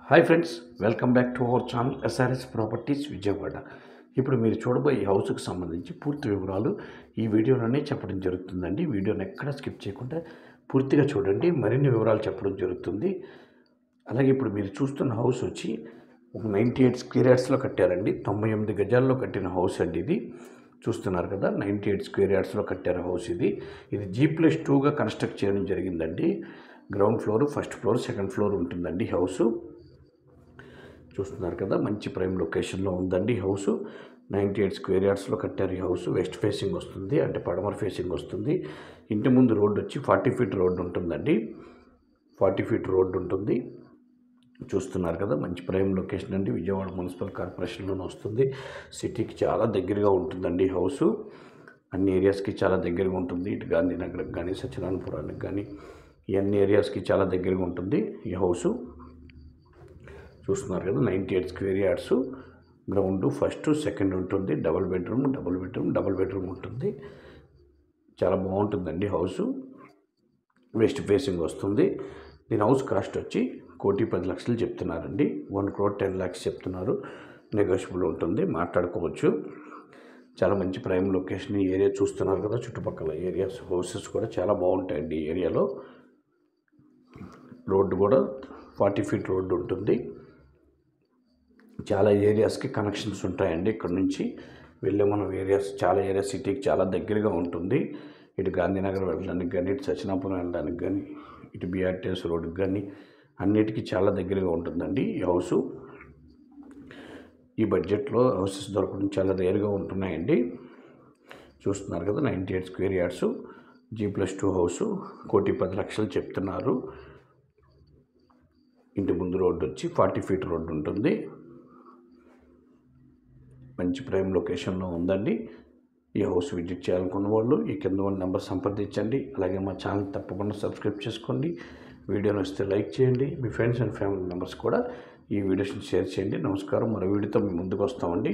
Hi friends, welcome back to our channel SRS properties Vijayawada. ఇప్పుడు మీరు చూడబోయే హౌస్కి సంబంధించి పూర్తి వివరాలు ఈ వీడియోలోనే చెప్పడం జరుగుతుందండి. వీడియోని ఎక్కడ స్కిప్ చేయకుండా పూర్తిగా చూడండి, మరిన్ని వివరాలు చెప్పడం జరుగుతుంది. అలాగే ఇప్పుడు మీరు చూస్తున్న హౌస్ వచ్చి ఒక 98 స్క్వేర్ యార్డ్స్లో కట్టారండి. 98 గజాల్లో కట్టిన హౌస్ అండి ఇది. చూస్తున్నారు కదా, 98 స్క్వేర్ యార్డ్స్లో కట్టారు హౌస్ ఇది. ఇది G+2గా కన్స్ట్రక్ట్ చేయడం జరిగిందండి. Ground floor, first floor, second floor ఉంటుందండి హౌసు. చూస్తున్నారు కదా, మంచి ప్రైమ్ లొకేషన్లో ఉందండి హౌసు. 98 స్క్వేర్ యార్డ్స్లో కట్టారు ఈ హౌస్. వెస్ట్ ఫేసింగ్ వస్తుంది, అంటే పడమర ఫేసింగ్ వస్తుంది. ఇంటి ముందు రోడ్డు వచ్చి 40 ఫీట్ రోడ్డు ఉంటుందండి. 40 ఫీట్ రోడ్డు ఉంటుంది. చూస్తున్నారు కదా, మంచి ప్రైమ్ లొకేషన్ అండి. విజయవాడ మున్సిపల్ కార్పొరేషన్లోనే వస్తుంది. సిటీకి చాలా దగ్గరగా ఉంటుందండి హౌసు. అన్ని ఏరియాస్కి చాలా దగ్గరగా ఉంటుంది. ఇటు గాంధీనగర్కి కానీ, సత్యనారాయణపురానికి కానీ, ఈ అన్ని ఏరియాస్కి చాలా దగ్గరగా ఉంటుంది ఈ హౌసు. చూస్తున్నారు కదా, 98 square yards. Ground, first, second ఉంటుంది. డబుల్ బెడ్రూమ్ ఉంటుంది. చాలా బాగుంటుందండి హౌసు. వెస్ట్ ఫేసింగ్ వస్తుంది. దీని హౌస్ కాస్ట్ వచ్చి 1,10,00,000 చెప్తున్నారండి. 1,10,00,000 చెప్తున్నారు. నెగోషియబుల్ ఉంటుంది, మాట్లాడుకోవచ్చు. చాలా మంచి ప్రైమ్ లొకేషన్ ఈ ఏరియా. చూస్తున్నారు కదా, చుట్టుపక్కల ఏరియాస్ హౌసెస్ కూడా చాలా బాగుంటాయండి ఈ ఏరియాలో. రోడ్డు కూడా 40 ఫీట్ రోడ్డు ఉంటుంది. చాలా ఏరియాస్కి కనెక్షన్స్ ఉంటాయండి. ఇక్కడ నుంచి వెళ్ళే మనం ఏరియాస్, చాలా ఏరియాస్ సిటీకి చాలా దగ్గరగా ఉంటుంది. ఇటు గాంధీనగర్ వెళ్ళడానికి కానీ, ఇటు సత్యనాపురం వెళ్ళడానికి కానీ, ఇటు BRTS రోడ్డుకి కానీ అన్నిటికీ చాలా దగ్గరగా ఉంటుందండి ఈ హౌసు. ఈ బడ్జెట్లో హౌసెస్ దొరకడం చాలా రేర్గా ఉంటున్నాయండి. చూస్తున్నారు కదా, 98 స్క్వేర్ యార్డ్స్, G+2 హౌసు. 1,10,00,000 చెప్తున్నారు. ఇంటి ముందు రోడ్డు వచ్చి 40 ఫీట్ రోడ్డు ఉంటుంది. మంచి ప్రైమ్ లొకేషన్లో ఉందండి. ఈ హౌస్ విజిట్ చేయాలనుకున్న వాళ్ళు ఈ కింద ఉన్న నెంబర్ సంప్రదించండి. అలాగే మా ఛానల్ తప్పకుండా సబ్స్క్రైబ్ చేసుకోండి. వీడియోని వస్తే లైక్ చేయండి. మీ ఫ్రెండ్స్ అండ్ ఫ్యామిలీ మెంబర్స్ కూడా ఈ వీడియోస్ని షేర్ చేయండి. నమస్కారం. మరో వీడియోతో మీ ముందుకు వస్తామండి.